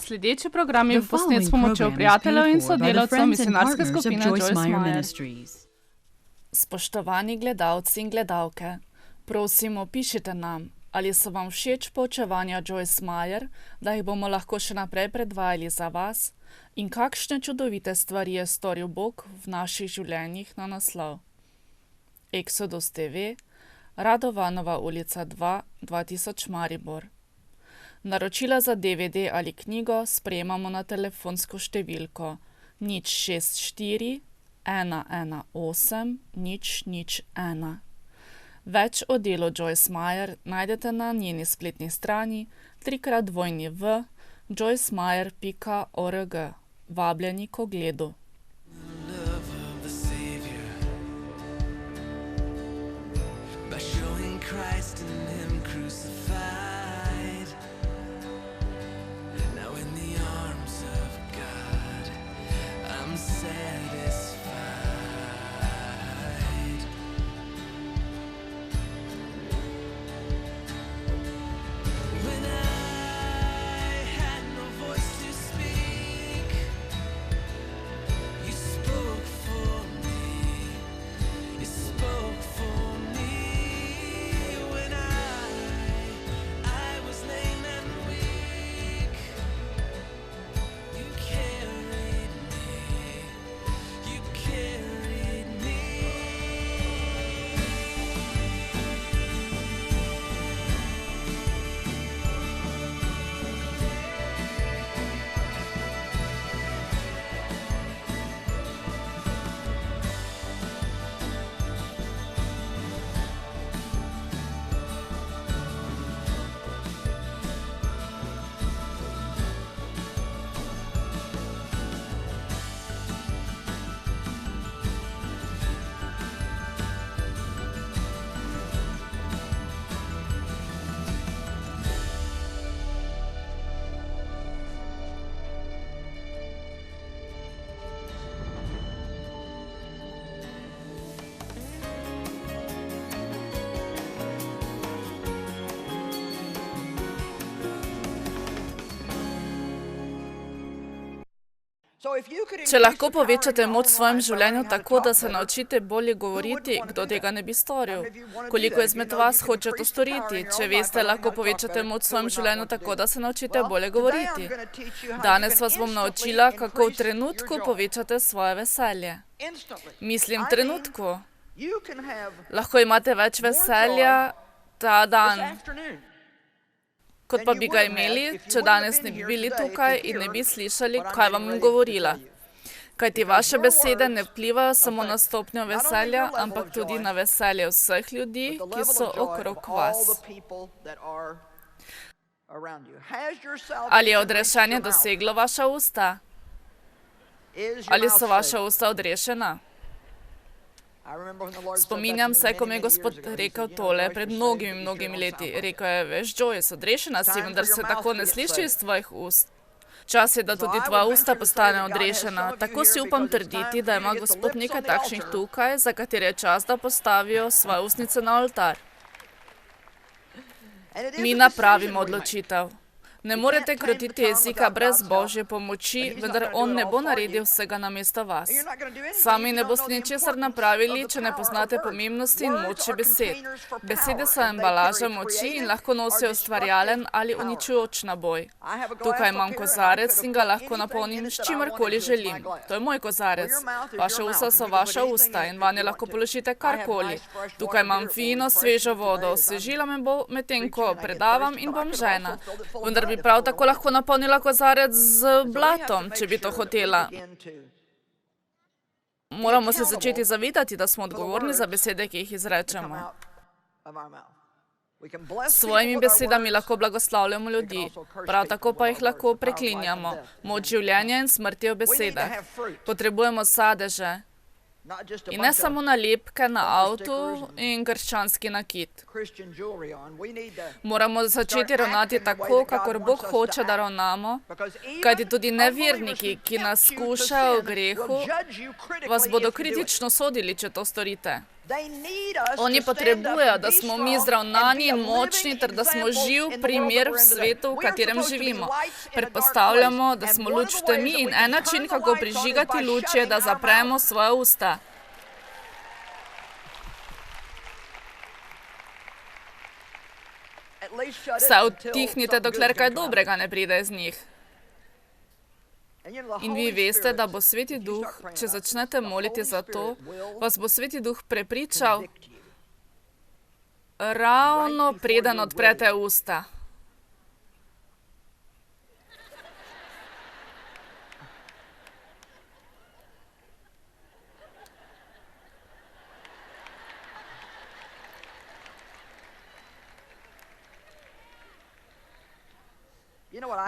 Sledeči program je posnet s pomočjo prijateljev in sodelavcev misionarske skupine Joyce Meyer. Spoštovani gledalci in gledalke, prosimo, pišite nam, ali so vam všeč poučevanja Joyce Meyer, da jih bomo lahko še naprej predvajali za vas, in kakšne čudovite stvari je storil Bog v naših življenjih na naslov. Exodus TV, Radovanova ulica 2, 2000 Maribor. Naročila za DVD ali knjigo sprejemamo na telefonsko številko 064 118 001. Več o delu Joyce Meyer najdete na njeni spletni strani www.joycemeyer.org. Vabljeni k ogledu. Če lahko povečate moč v svojem življenju tako, da se naučite bolje govoriti, kdo tega ne bi storil? Koliko izmed vas hoče to storiti? Če veste, lahko povečate moč v svojem življenju tako, da se naučite bolje govoriti. Danes vas bom naučila, kako v trenutku povečate svoje veselje. Mislim, trenutku. Lahko imate več veselja ta dan, kot pa bi ga imeli, če danes ne bi bili tukaj in ne bi slišali, kaj vam bom govorila. Kajti vaše besede ne vplivajo samo na stopnjo veselja, ampak tudi na veselje vseh ljudi, ki so okrog vas. Ali je odrešenje doseglo vaša usta? Ali so vaša usta odrešena? Spominjam se, ko mi je Gospod rekel tole pred mnogimi leti. Rekel je, veš, Joyce, odrešena si, vendar se tako ne sliši iz tvojih ust. Čas je, da tudi tvoja usta postane odrešena. Tako si upam trditi, da ima Gospod nekaj takšnih tukaj, za katere je čas, da postavijo svoje ustnice na oltar. Mi napravimo odločitev. Ne morete krotiti jezika brez Božje pomoči, vendar On ne bo naredil vsega namesto vas. Sami ne boste ničesar napravili, če ne poznate pomembnosti in moči besed. Besede so embalaža moči in lahko nosijo ustvarjalen ali uničujoč naboj. Tukaj imam kozarec in ga lahko napolnim s čimerkoli želim. To je moj kozarec. Vaša usta so vaša usta in vanje lahko položite karkoli. Tukaj imam fino, svežo vodo. Osvežila me bo, medtem ko predavam in bom žena. Vendar bi prav tako lahko napolnila kozarec z blatom, če bi to hotela. Moramo se začeti zavedati, da smo odgovorni za besede, ki jih izrečemo. S svojimi besedami lahko blagoslavljamo ljudi, prav tako pa jih lahko preklinjamo. Moč življenja in smrti v besedah. Potrebujemo sadeže. In ne samo nalepke na avtu in krščanski nakit. Moramo začeti ravnati tako, kakor Bog hoče, da ravnamo, kajti tudi neverniki, ki nas skušajo v grehu, vas bodo kritično sodili, če to storite. Oni potrebujejo, da smo mi zravnani in močni, ter da smo živ primer v svetu, v katerem živimo. Predpostavljamo, da smo luč v temi in en način, kako prižigati luč, je, da zapremo svoja usta. Vsaj utihnite, dokler kaj dobrega ne pride iz njih. In vi veste, da bo Sveti Duh, če začnete moliti za to, vas bo Sveti Duh prepričal, ravno preden odprete usta.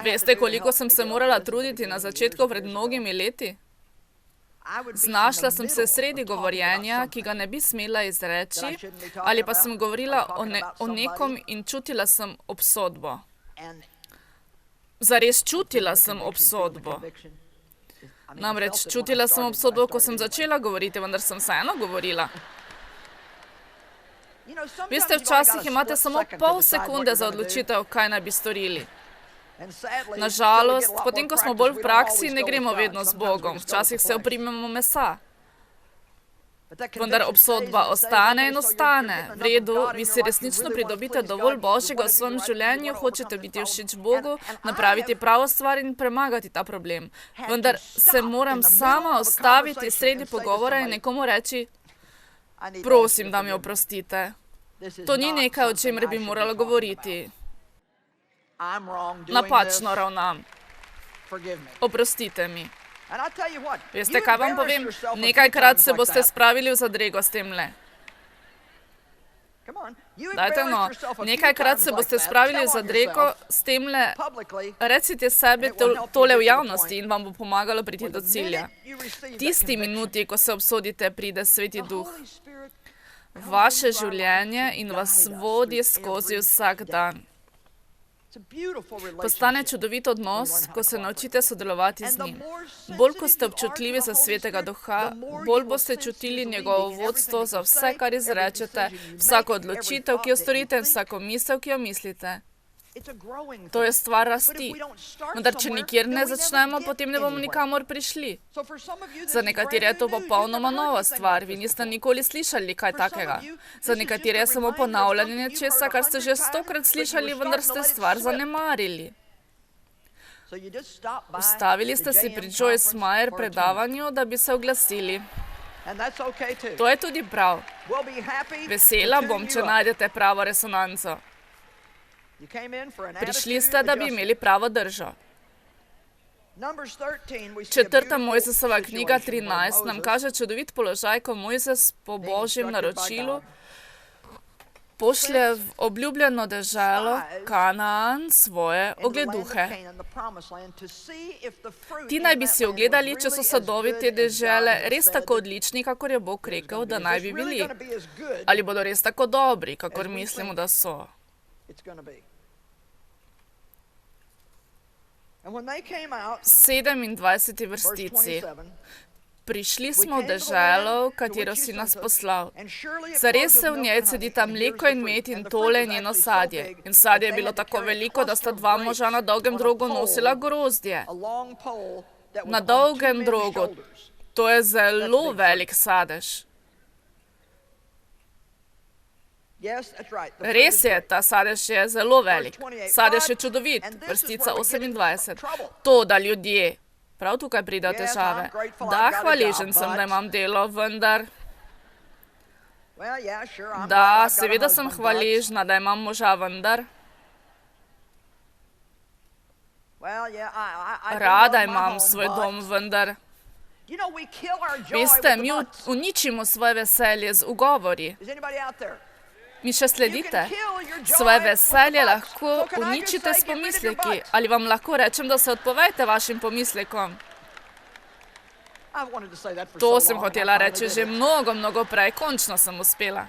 Veste, koliko sem se morala truditi na začetku pred mnogimi leti? Znašla sem se sredi govorjenja, ki ga ne bi smela izreči, ali pa sem govorila o nekom in čutila sem obsodbo. Zares čutila sem obsodbo. Namreč čutila sem obsodbo, ko sem začela govoriti, vendar sem vseeno govorila. Veste, včasih imate samo pol sekunde za odločitev, kaj naj bi storili. Nažalost, potem, ko smo bolj v praksi, ne gremo vedno z Bogom. Včasih se oprimemo mesa. Vendar obsodba ostane in ostane. V redu, vi si resnično pridobite dovolj Božjega v svojem življenju, hočete biti všeč Bogu, napraviti pravo stvar in premagati ta problem. Vendar se moram sama ustaviti sredi pogovora in nekomu reči, prosim, da mi oprostite. To ni nekaj, o čemer bi morala govoriti. Napačno ravnam. Oprostite mi. Veste, kaj vam povem? Nekajkrat se boste spravili v zadrego s temle. Dajte no, nekajkrat se boste spravili v zadrego s temle, recite sebi tole v javnosti in vam bo pomagalo priti do cilja. Tisti minuti, ko se obsodite, pride Sveti Duh. Vaše življenje in vas vodi skozi vsak dan. Postane čudovit odnos, ko se naučite sodelovati z njim. Bolj, ko ste občutljivi za Svetega Duha, bolj boste čutili njegovo vodstvo za vse, kar izrečete, vsako odločitev, ki jo storite, in vsako misel, ki jo mislite. To je stvar rasti. Vendar, če nikjer ne začnemo, potem ne bomo nikamor prišli. Za nekatere je to popolnoma nova stvar. Vi niste nikoli slišali kaj takega. Za nekatere je samo ponavljanje nečesa, kar ste že 100-krat slišali, vendar ste stvar zanemarili. Ustavili ste si pri Joyce Meyer predavanju, da bi se oglasili. To je tudi prav. Vesela bom, če najdete pravo resonanco. Prišli ste, da bi imeli pravo držo. 4. Mojzesova knjiga 13 nam kaže čudovit položaj, ko Mojzes po Božjem naročilu pošlje v obljubljeno deželo Kanaan svoje ogleduhe. Ti naj bi si ogledali, če so sadovi te dežele res tako odlični, kakor je Bog rekel, da naj bi bili. Ali bodo res tako dobri, kakor mislimo, da so. 27. vrstici. Prišli smo v deželo, v katero si nas poslal. Zares se v njej cedita mleko in med in tole njeno sadje. In sadje je bilo tako veliko, da sta dva moža na dolgem drogu nosila grozdje. Na dolgem drogu. To je zelo velik sadež. Res je, ta sadež je zelo velik. Sadež je čudovit, vrstica 28. To, da ljudje, prav tukaj pridejo težave. Da, hvaležen sem, da imam delo, vendar... Da, seveda sem hvaležna, da imam moža, vendar... Rada imam svoj dom, vendar... Veste, mi uničimo svoje veselje z ugovori. Mi še sledite? Svoje veselje lahko uničite s pomisleki. Ali vam lahko rečem, da se odpovejte vašim pomislekom? To sem hotela reči že mnogo prej. Končno sem uspela.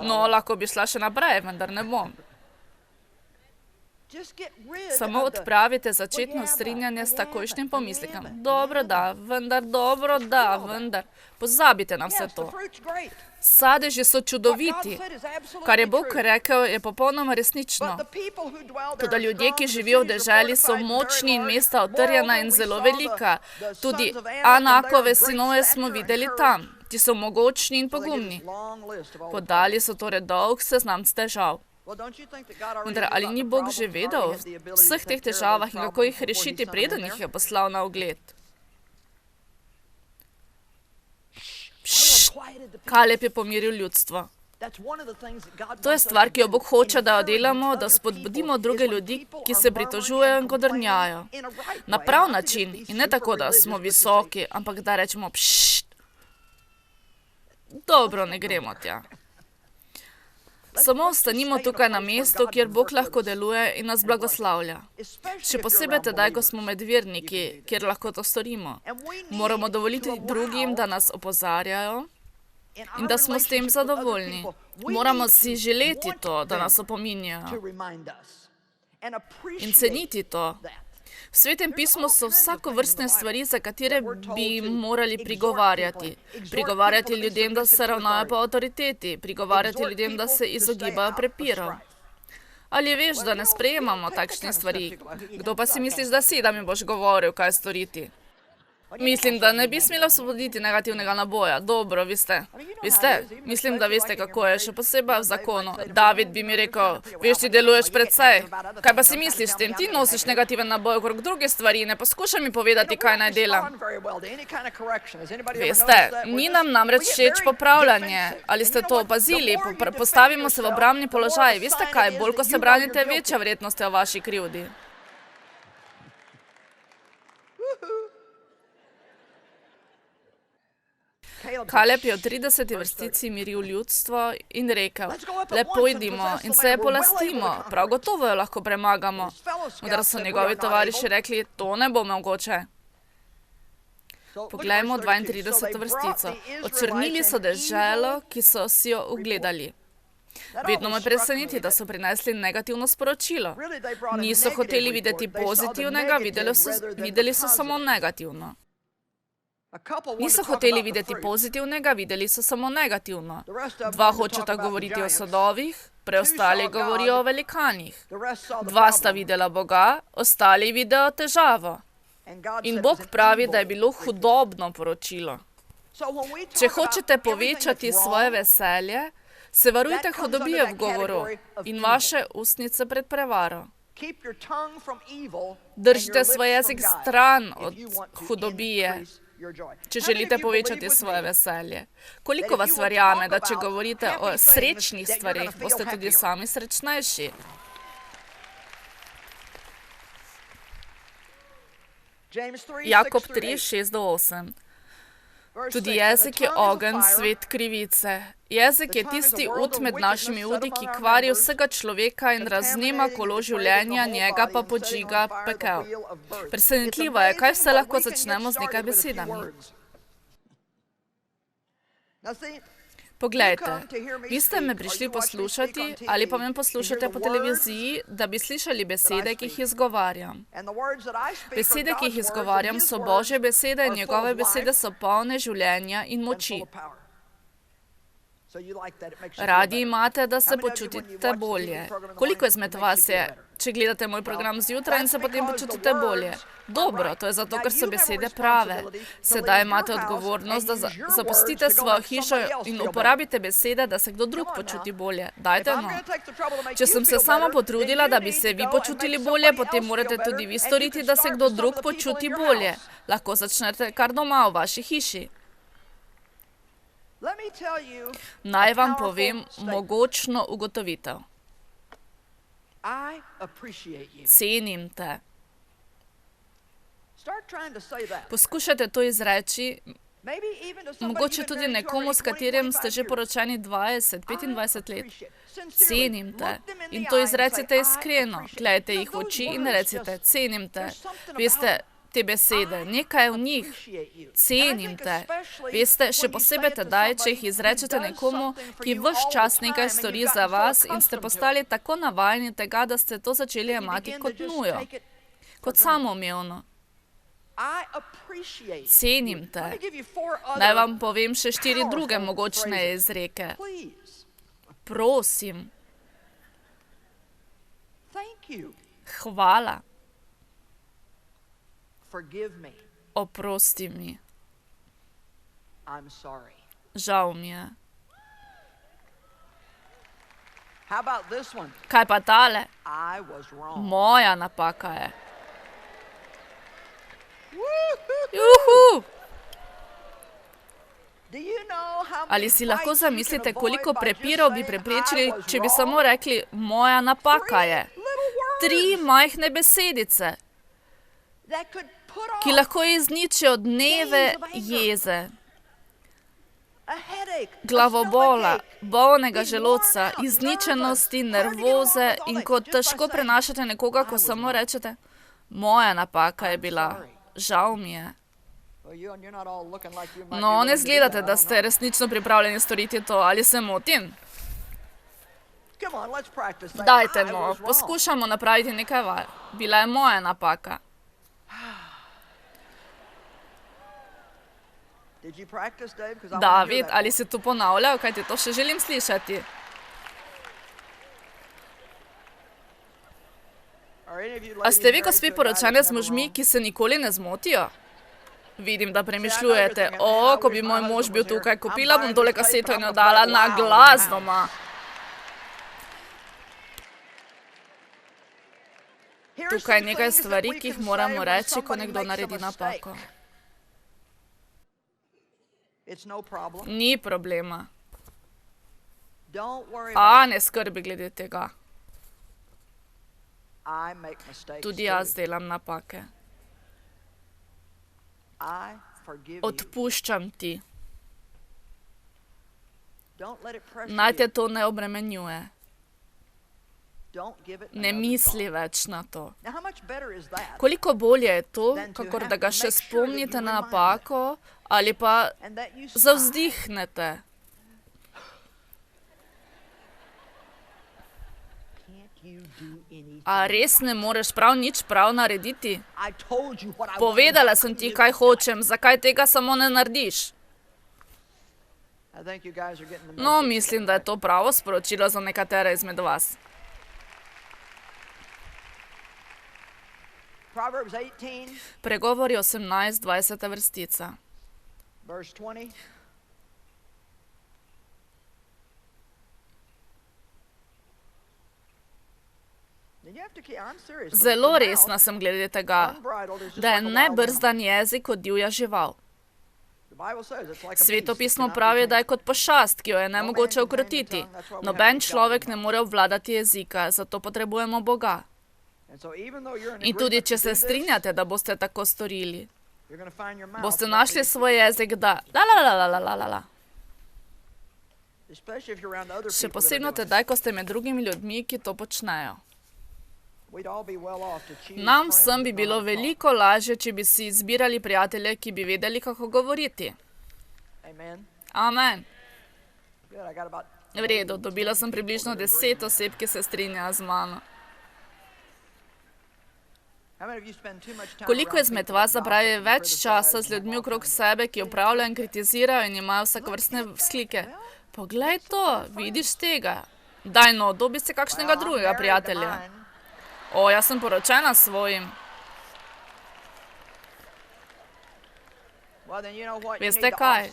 No, lahko bi šla še naprej, vendar ne bom. Samo odpravite začetno strinjanje s takojšnjim pomislekom. Dobro, da, vendar. Pozabite na vse to. Sadeži so čudoviti. Kar je Bog rekel, je popolnoma resnično. Toda ljudje, ki živijo v deželi, so močni in mesta utrjena in zelo velika. Tudi Anakove sinove smo videli tam. Ti so mogočni in pogumni. Podali so torej dolg seznam težav. Vendar ali ni Bog že vedel o vseh teh težavah in kako jih rešiti, preden jih je poslal na ogled? Kaleb je pomiril ljudstvo. To je stvar, ki jo Bog hoče, da jo delamo, da spodbudimo druge ljudi, ki se pritožujejo in godrnjajo. Na prav način in ne tako, da smo visoki, ampak da rečemo pššt. Dobro, ne gremo tja. Samo ostanimo tukaj na mestu, kjer Bog lahko deluje in nas blagoslavlja. Še posebej tedaj, ko smo med verniki, kjer lahko to storimo. Moramo dovoliti drugim, da nas opozarjajo in da smo s tem zadovoljni. Moramo si želeti to, da nas opominjajo in ceniti to. V Svetem pismu so vsakovrstne stvari, za katere bi jim morali prigovarjati. Prigovarjati ljudem, da se ravnajo po avtoriteti. Prigovarjati ljudem, da se izogibajo prepirov. Ali veš, da ne sprejemamo takšnih stvari? Kdo pa si misliš, da si, da mi boš govoril, kaj storiti? Mislim, da ne bi smela osvoboditi negativnega naboja. Dobro, vi ste. Mislim, da veste, kako je, še posebej v zakonu. David bi mi rekel, veš, ti deluješ precej. Kaj pa si misliš s tem? Ti nosiš negativen naboj okrog druge stvari, ne poskušaj mi povedati, kaj naj delam. Veste, ni nam namreč všeč popravljanje. Ali ste to opazili? Postavimo se v obrambni položaj. Veste kaj, bolj ko se branite, večja verjetnost je o vaši krivdi. Kaleb je v 30. vrstici miril ljudstvo in rekel, le pojdimo in se je polastimo, prav gotovo jo lahko premagamo. Vendar so njegovi tovariši rekli, to ne bo mogoče. Poglejmo 32. vrstico. Očrnili so deželo, ki so si jo ugledali. Vedno me preseneti, da so prinesli negativno sporočilo. Niso hoteli videti pozitivnega, videli so samo negativno. Niso hoteli videti pozitivnega, videli so samo negativno. Dva hočeta govoriti o sadovih, preostali govorijo o velikanih. Dva sta videla Boga, ostali vidijo težavo. In Bog pravi, da je bilo hudobno poročilo. Če hočete povečati svoje veselje, se varujte hudobije v govoru in vaše ustnice pred prevaro. Držite svoj jezik stran od hudobije, če želite povečati svoje veselje. Koliko vas verjame, da če govorite o srečnih stvarih, boste tudi sami srečnejši? Jakob 3, 6-8. Tudi jezik je ogenj, svet krivice. Jezik je tisti ud med našimi udi, ki kvari vsega človeka in raznema kolo življenja, njega pa podžiga pekel. Presenetljivo je, kaj vse lahko začnemo z nekaj besedami. Poglejte, vi ste me prišli poslušati ali pa me poslušate po televiziji, da bi slišali besede, ki jih izgovarjam. Besede, ki jih izgovarjam, so Božje besede in njegove besede so polne življenja in moči. Radi imate, da se počutite bolje. Koliko izmed vas je, če gledate moj program zjutraj in se potem počutite bolje? Dobro, to je zato, ker so besede prave. Sedaj imate odgovornost, da zapustite svojo hišo in uporabite besede, da se kdo drug počuti bolje. Dajte no. Če sem se sama potrudila, da bi se vi počutili bolje, potem morate tudi vi storiti, da se kdo drug počuti bolje. Lahko začnete kar doma v vaši hiši. Naj vam povem mogočno ugotovitev. Cenim te. Poskušajte to izreči, mogoče tudi nekomu, s katerim ste že poročeni 20-25 let. Cenim te. In to izrecite iskreno. Gledajte jih v oči in recite, cenim te. Veste, te besede, nekaj v njih. Cenim te. Veste, še posebej tedaj, če jih izrečete nekomu, ki ves čas nekaj stori za vas in ste postali tako navajeni tega, da ste to začeli jemati kot nujo, kot samoumevno. Cenim te. Naj vam povem še 4 druge mogočne izreke. Prosim. Hvala. Oprosti mi. Žal mi je. Kaj pa tale? Moja napaka je. Juhu! Ali si lahko zamislite, koliko prepirov bi preprečili, če bi samo rekli, moja napaka je? 3 majhne besedice, ki lahko izničijo dneve jeze, glavobola, bolnega želodca, izničenosti, nervoze in ko težko prenašate nekoga, ko samo rečete, moja napaka je bila, žal mi je. No, ne zgledate, da ste resnično pripravljeni storiti to, ali se motim? Dajte, no, poskušamo napraviti nekaj vaj. Bila je moja napaka. David, ali si to ponavljal, kaj ti to še želim slišati? A ste vi, gospi, poročene z možmi, ki se nikoli ne zmotijo? Vidim, da premišljujete, ko bi moj mož bil tukaj, kupila bom tole kaseto in jo dala na glas doma. Tukaj je nekaj stvari, ki jih moramo reči, ko nekdo naredi napako. Ni problema. Ne skrbi glede tega. Tudi jaz delam napake. Odpuščam ti. Naj te to ne obremenjuje. Ne misli več na to. Koliko bolje je to, kakor da ga še spomnite na napako ali pa zavzdihnete. A res ne moreš prav nič prav narediti? Povedala sem ti, kaj hočem, zakaj tega samo ne narediš? No, mislim, da je to pravo sporočilo za nekatere izmed vas. Pregovori 18, 20. vrstica. Zelo resna sem glede tega, da je nebrzdan jezik kot divja žival. Svetopismo pravi, da je kot pošast, ki jo je nemogoče ukrotiti. Noben človek ne more obvladati jezika, zato potrebujemo Boga. In tudi, če se strinjate, da boste tako storili, boste našli svoj jezik, da la. Še posebno tedaj, ko ste med drugimi ljudmi, ki to počnejo. Nam vsem bi bilo veliko lažje, če bi si izbirali prijatelje, ki bi vedeli, kako govoriti. Amen. V redu, dobila sem približno 10 oseb, ki se strinjajo z mano. Koliko izmed vas zapravi več časa z ljudmi okrog sebe, ki opravljajo in kritizirajo in imajo vsakovrstne vzklike? Poglej to, vidiš tega. Daj no, dobi si kakšnega drugega prijatelja. Jaz sem poročena s svojim. Veste kaj?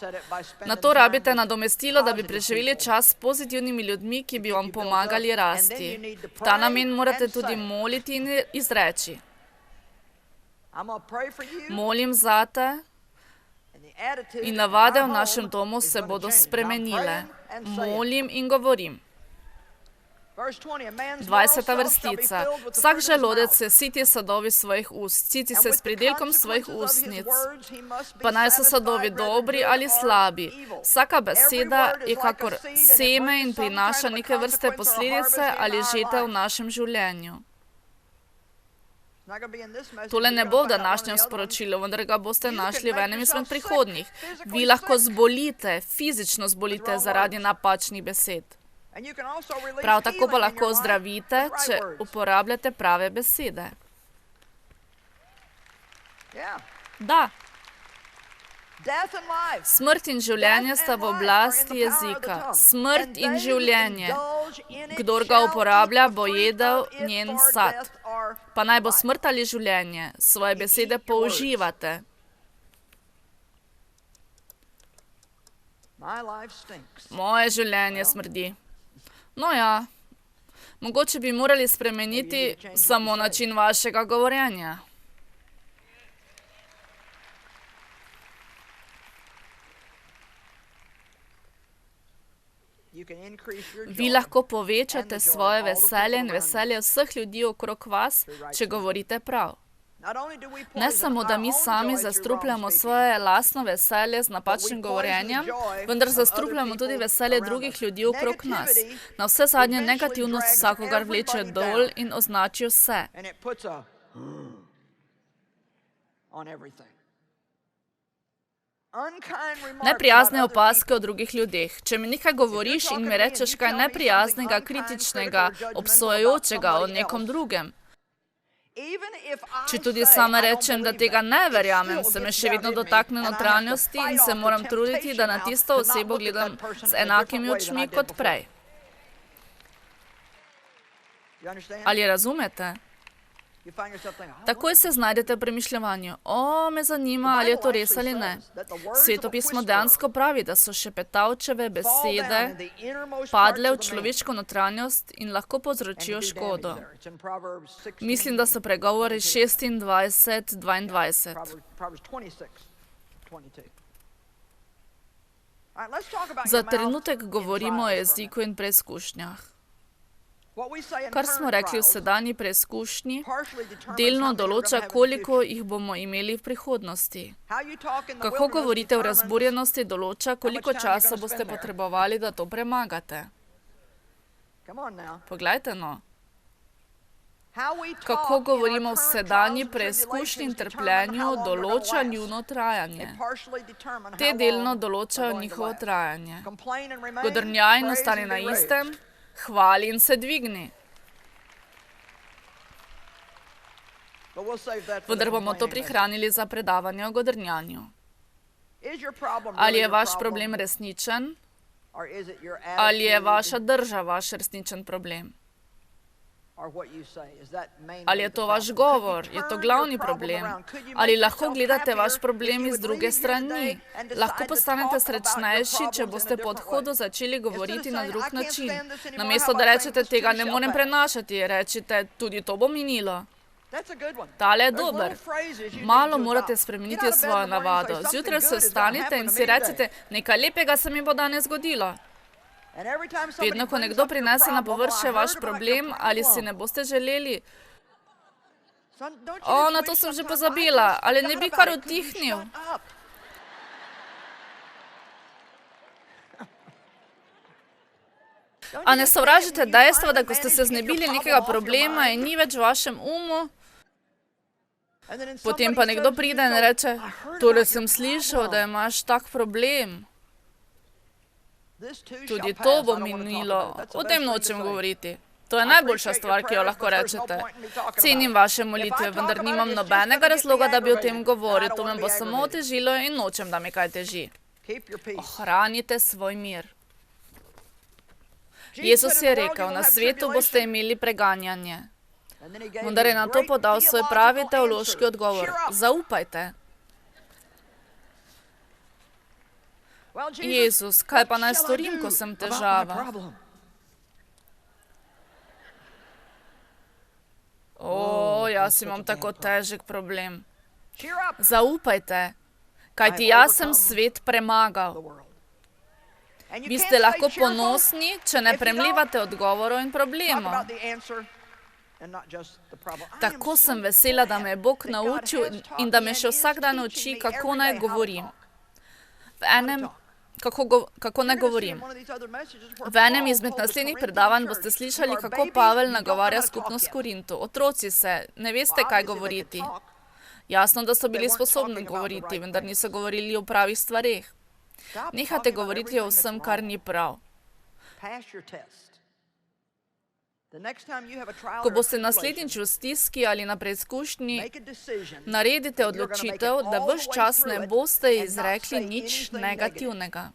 Na to rabite nadomestilo, da bi preživeli čas s pozitivnimi ljudmi, ki bi vam pomagali rasti. V ta namen morate tudi moliti in izreči. Molim zate in navade v našem domu se bodo spremenile. Molim in govorim. 20. vrstica. Vsak želodec se siti sadovi svojih ust, siti se s pridelkom svojih ustnic. Pa naj so sadovi dobri ali slabi. Vsaka beseda je kakor seme in prinaša neke vrste posledice ali žetev v našem življenju. Tole ne bo v današnjem sporočilu, vendar ga boste našli v enem izmed prihodnjih. Vi lahko zbolite, fizično zbolite zaradi napačnih besed. Prav tako pa lahko zdravite, če uporabljate prave besede. Da. Smrt in življenje sta v oblasti jezika. Smrt in življenje. Kdor ga uporablja, bo jedel njen sad. Pa naj bo smrt ali življenje, svoje besede použivate. Moje življenje smrdi. No ja, mogoče bi morali spremeniti samo način vašega govorjenja. Vi lahko povečate svoje veselje in veselje vseh ljudi okrog vas, če govorite prav. Ne samo, da mi sami zastrupljamo svoje lastno veselje z napačnim govorjenjem, vendar zastrupljamo tudi veselje drugih ljudi okrog nas. Na vse zadnje negativnost vsakogar vleče dol in označi vse. Neprijazne opaske o drugih ljudeh. Če mi nekaj govoriš in mi rečeš kaj neprijaznega, kritičnega, obsojajočega o nekom drugem, če tudi sama rečem, da tega ne verjamem, se me še vedno dotakne notranjosti in se moram truditi, da na tisto osebo gledam z enakimi očmi kot prej. Ali razumete? Takoj se znajdete v premišljevanju. O, me zanima, ali je to res ali ne. Svetopismo dejansko pravi, da so šepetavčeve besede padle v človeško notranjost in lahko povzročijo škodo. Mislim, da so pregovori 26:22. Za trenutek govorimo o jeziku in preizkušnjah. Kar smo rekli v sedanji preizkušnji, delno določa, koliko jih bomo imeli v prihodnosti. Kako govorite o razburjenosti, določa, koliko časa boste potrebovali, da to premagate. Poglejte no. Kako govorimo v sedanji preizkušnji in trpljenju, določa njuno trajanje. Te delno določajo njihovo trajanje. Godrnjaj in ostani na istem, hvali in se dvigni. Vendar bomo to prihranili za predavanje o godrnjanju. Ali je vaš problem resničen? Ali je vaša drža vaš resničen problem? Ali je to vaš govor? Je to glavni problem? Ali lahko gledate vaš problem iz druge strani? Lahko postanete srečnejši, če boste po odhodu začeli govoriti na drug način. Namesto da rečete, tega ne morem prenašati, rečete, tudi to bo minilo. Tale je dober. Malo morate spremeniti svojo navado. Zjutraj se vstanite in si recite, nekaj lepega se mi bo danes zgodilo. Vedno, ko nekdo prinese na površje vaš problem, ali si ne boste želeli, o, na to sem že pozabila, ali ne bi kar utihnil. A ne sovražite dejstva, da ko ste se znebili nekega problema in ni več v vašem umu, potem pa nekdo pride in reče, tole sem slišal, da imaš tak problem. Tudi to bo minilo, o tem nočem govoriti. To je najboljša stvar, ki jo lahko rečete. Cenim vaše molitve, vendar nimam nobenega razloga, da bi o tem govoril. To me bo samo otežilo in nočem, da me kaj teži. Ohranite svoj mir. Jezus je rekel, na svetu boste imeli preganjanje. Vendar je na to podal svoj pravi teološki odgovor. Zaupajte. Jezus, kaj pa naj storim, ko sem težava? O, jaz imam tako težek problem. Zaupajte, kajti jaz sem svet premagal. Vi ste lahko ponosni, če ne premlivate odgovorov in problemov. Tako sem vesela, da me je Bog naučil in da me še vsak dan uči, kako naj govorim. V enem kako ne govorim. V enem izmed naslednjih predavanj boste slišali, kako Pavel nagovarja skupnost v Korintu. Otroci se, ne veste, kaj govoriti. Jasno, da so bili sposobni govoriti, vendar niso govorili o pravih stvareh. Nehate govoriti o vsem, kar ni prav. Ko boste naslednjič v stiski ali na preizkušnji, naredite odločitev, da ves čas ne boste izrekli nič negativnega.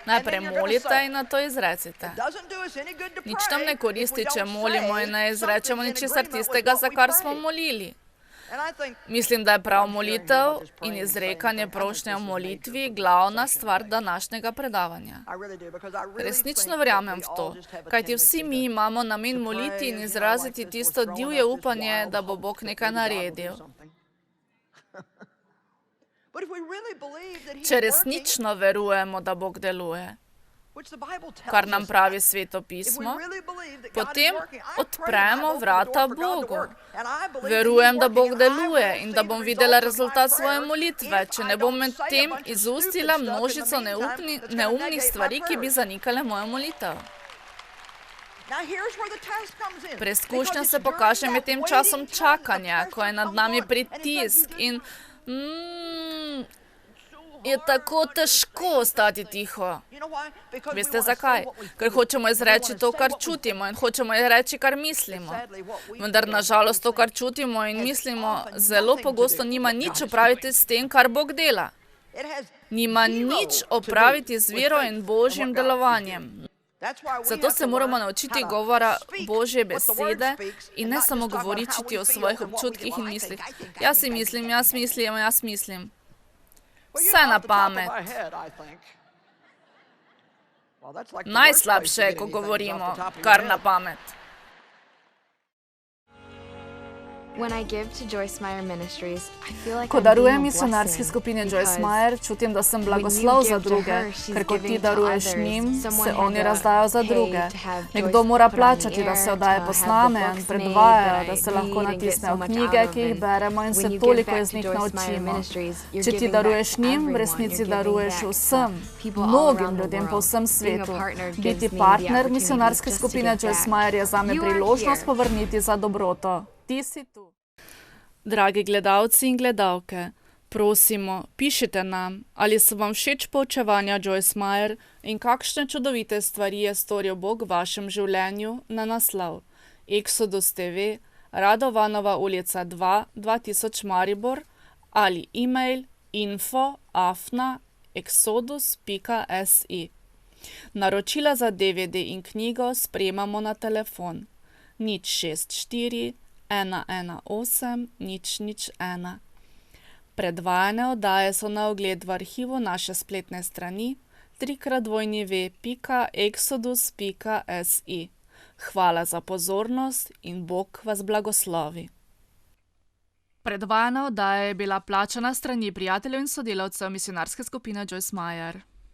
Najprej molite in nato izrecite. Nič nam ne koristi, če molimo in ne izrečemo ničesar tistega, za kar smo molili. Mislim, da je prav molitev in izrekanje prošnje o molitvi glavna stvar današnjega predavanja. Resnično verjamem v to, kajti vsi mi imamo namen moliti in izraziti tisto divje upanje, da bo Bog nekaj naredil. Če resnično verujemo, da Bog deluje, kar nam pravi Sveto pismo, potem odpremo vrata Bogu. Verujem, da Bog deluje in da bom videla rezultat svoje molitve, če ne bom med tem izustila množico neumnih stvari, ki bi zanikale mojo molitev. Preizkušnja se pokaže med tem časom čakanja, ko je nad nami pritisk in je tako težko ostati tiho. Veste zakaj? Ker hočemo izreči to, kar čutimo in hočemo izreči, kar mislimo. Vendar nažalost to, kar čutimo in mislimo, zelo pogosto nima nič opraviti s tem, kar Bog dela. Nima nič opraviti z vero in Božjim delovanjem. Zato se moramo naučiti govora Božje besede in ne samo govoričiti o svojih občutkih in mislih. Jaz si mislim, jaz mislim. Vse na pamet. Najslabše je, ko govorimo kar na pamet. Ko darujem misionarski skupini Joyce Meyer, čutim, da sem blagoslov za druge, ker ko ti daruješ njim, se oni razdajo za druge. Nekdo mora plačati, da se oddaje posname in predvajajo, da se lahko natisnejo knjige, ki jih beremo in se toliko iz njih naučimo. Če ti daruješ njim, v resnici daruješ vsem, mnogim ljudem po vsem svetu. Biti partner misionarske skupine Joyce Meyer je zame priložnost povrniti za dobroto. Ti si tu. Dragi gledalci in gledalke, prosimo, pišite nam, ali so vam všeč poučevanja Joyce Meyer in kakšne čudovite stvari je storil Bog v vašem življenju na naslov Exodus TV, Radovanova ulica 2, 2000 Maribor ali e-mail info@exodus.si. Naročila za DVD in knjigo sprejemamo na telefon 064 118 001. Predvajane oddaje so na ogled v arhivu naše spletne strani www.exodus.si. Hvala za pozornost in Bog vas blagoslovi. Predvajana oddaja je bila plačana s strani prijateljev in sodelavcev misionarske skupine Joyce Meyer.